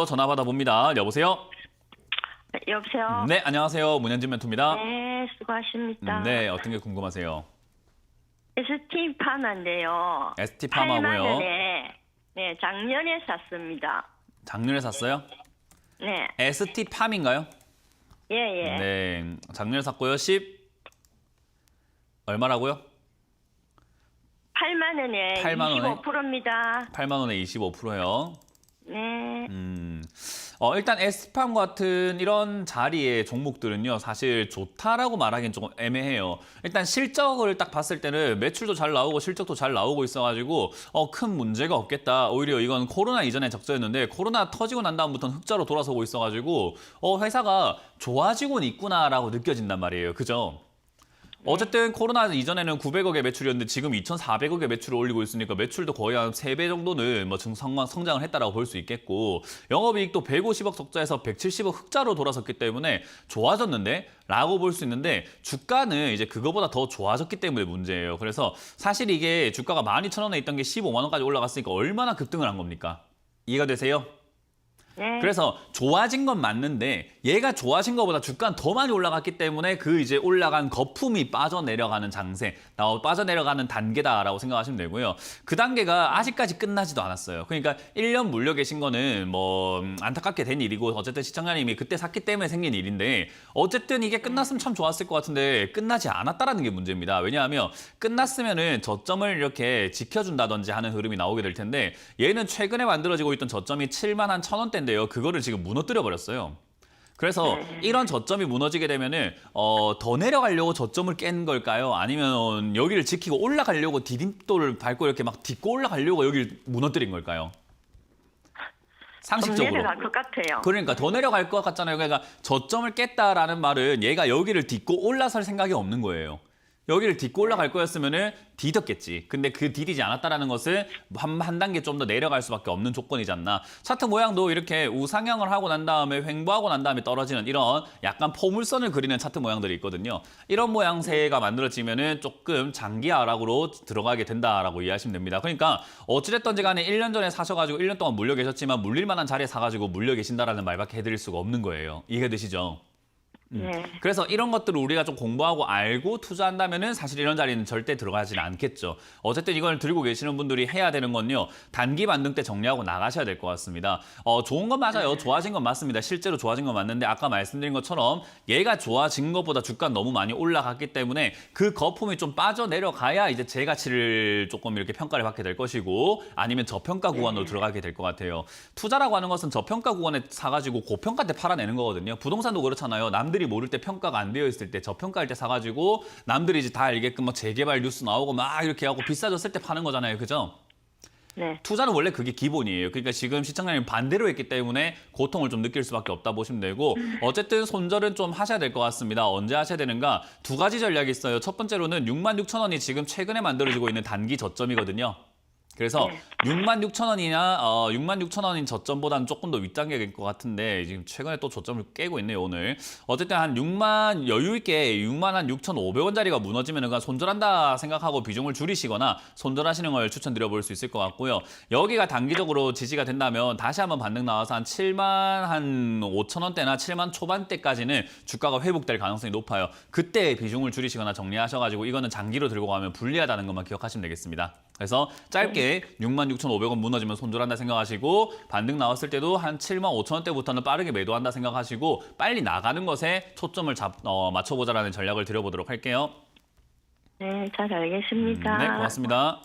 전화 받아봅니다. 여보세요? 네, 여보세요? 네, 안녕하세요. 문현진 멘토입니다. 네, 수고하십니다. 네, 어떤 게 궁금하세요? ST 파마인데요. ST 8만 파마고요. 원에 네, 작년에 샀습니다. 작년에 샀어요? 네, ST 팜인가요? 예, 예. 네, 작년에 샀고요. 10 얼마라고요? 8만 원에 8만 원에? 25%입니다. 8만 원에 25%요. 네, 일단 ST팜 같은 이런 자리의 종목들은요, 사실 좋다라고 말하기는 조금 애매해요. 일단 실적을 딱 봤을 때는 매출도 잘 나오고 실적도 잘 나오고 있어가지고, 큰 문제가 없겠다. 오히려 이건 코로나 이전의 적자였는데, 코로나 터지고 난 다음부터는 흑자로 돌아서고 있어가지고, 회사가 좋아지고는 있구나라고 느껴진단 말이에요. 그죠? 어쨌든 코로나 이전에는 900억의 매출이었는데 지금 2,400억의 매출을 올리고 있으니까 매출도 거의 한 3배 정도는 뭐 성장을 했다라고 볼 수 있겠고, 영업이익도 150억 적자에서 170억 흑자로 돌아섰기 때문에 좋아졌는데 라고 볼 수 있는데, 주가는 이제 그거보다 더 좋아졌기 때문에 문제예요. 그래서 사실 이게 주가가 12,000원에 있던 게 15만 원까지 올라갔으니까 얼마나 급등을 한 겁니까? 이해가 되세요? 네. 그래서 좋아진 건 맞는데 얘가 좋아진 것보다 주가는 더 많이 올라갔기 때문에 그 이제 올라간 거품이 빠져내려가는 장세, 빠져내려가는 단계다라고 생각하시면 되고요. 그 단계가 아직까지 끝나지도 않았어요. 그러니까 1년 물려 계신 거는 뭐 안타깝게 된 일이고, 어쨌든 시청자님이 그때 샀기 때문에 생긴 일인데, 어쨌든 이게 끝났으면 참 좋았을 것 같은데 끝나지 않았다라는 게 문제입니다. 왜냐하면 끝났으면은 저점을 이렇게 지켜준다든지 하는 흐름이 나오게 될 텐데, 얘는 최근에 만들어지고 있던 저점이 7만 한 1,000원대 인데요. 그거를 지금 무너뜨려 버렸어요. 그래서 이런 저점이 무너지게 되면은 더 내려가려고 저점을 깬 걸까요? 아니면 여기를 지키고 올라가려고 디딤돌을 밟고 이렇게 막 딛고 올라가려고 여기를 무너뜨린 걸까요? 좀 상식적으로. 내려갈 것 같아요. 그러니까 더 내려갈 것 같잖아요. 그러니까 저점을 깼다라는 말은 얘가 여기를 딛고 올라설 생각이 없는 거예요. 여기를 딛고 올라갈 거였으면은 디뎠겠지. 근데 그 디디지 않았다라는 것은 한 단계 좀 더 내려갈 수밖에 없는 조건이지 않나. 차트 모양도 이렇게 우상향을 하고 난 다음에 횡보하고 난 다음에 떨어지는 이런 약간 포물선을 그리는 차트 모양들이 있거든요. 이런 모양새가 만들어지면은 조금 장기 하락으로 들어가게 된다라고 이해하시면 됩니다. 그러니까 어찌됐든지 간에 1년 전에 사셔가지고 1년 동안 물려 계셨지만 물릴 만한 자리에 사가지고 물려 계신다라는 말밖에 해드릴 수가 없는 거예요. 이해가 되시죠? 네. 그래서 이런 것들을 우리가 좀 공부하고 알고 투자한다면은 사실 이런 자리는 절대 들어가지는 않겠죠. 어쨌든 이걸 들고 계시는 분들이 해야 되는 건요, 단기 반등 때 정리하고 나가셔야 될 것 같습니다. 좋은 건 맞아요. 좋아진 건 맞습니다. 실제로 좋아진 건 맞는데, 아까 말씀드린 것처럼 얘가 좋아진 것보다 주가는 너무 많이 올라갔기 때문에 그 거품이 좀 빠져내려가야 이제 제 가치를 조금 이렇게 평가를 받게 될 것이고, 아니면 저평가 구간으로 들어가게 될 것 같아요. 투자라고 하는 것은 저평가 구간에 사가지고 고평가 때 팔아내는 거거든요. 부동산도 그렇잖아요. 남들이 모를 때, 평가가 안 되어 있을 때, 저평가할 때 사가지고 남들이 이제 다 알게끔 뭐 재개발 뉴스 나오고 막 이렇게 하고 비싸졌을 때 파는 거잖아요. 그죠? 네. 투자는 원래 그게 기본이에요. 그러니까 지금 시청자님 반대로 했기 때문에 고통을 좀 느낄 수밖에 없다 보시면 되고, 어쨌든 손절은 좀 하셔야 될 것 같습니다. 언제 하셔야 되는가? 두 가지 전략이 있어요. 첫 번째로는 66,000원이 지금 최근에 만들어지고 있는 단기 저점이거든요. 그래서 66,000원이나 66,000원인 저점보다는 조금 더 윗단계일 것 같은데, 지금 최근에 또 저점을 깨고 있네요, 오늘. 어쨌든 한 6만, 여유 있게 6만 한 6,500원짜리가 무너지면 그냥 손절한다 생각하고 비중을 줄이시거나 손절하시는 걸 추천드려 볼 수 있을 것 같고요. 여기가 단기적으로 지지가 된다면 다시 한번 반등 나와서 한 7만 한 5,000원대나 7만 초반대까지는 주가가 회복될 가능성이 높아요. 그때 비중을 줄이시거나 정리하셔가지고 이거는 장기로 들고 가면 불리하다는 것만 기억하시면 되겠습니다. 그래서 짧게 66,500원 무너지면 손절한다 생각하시고, 반등 나왔을 때도 한 75,000원대부터는 빠르게 매도한다 생각하시고 빨리 나가는 것에 초점을 맞춰보자라는 전략을 드려보도록 할게요. 네, 잘 알겠습니다. 네, 고맙습니다.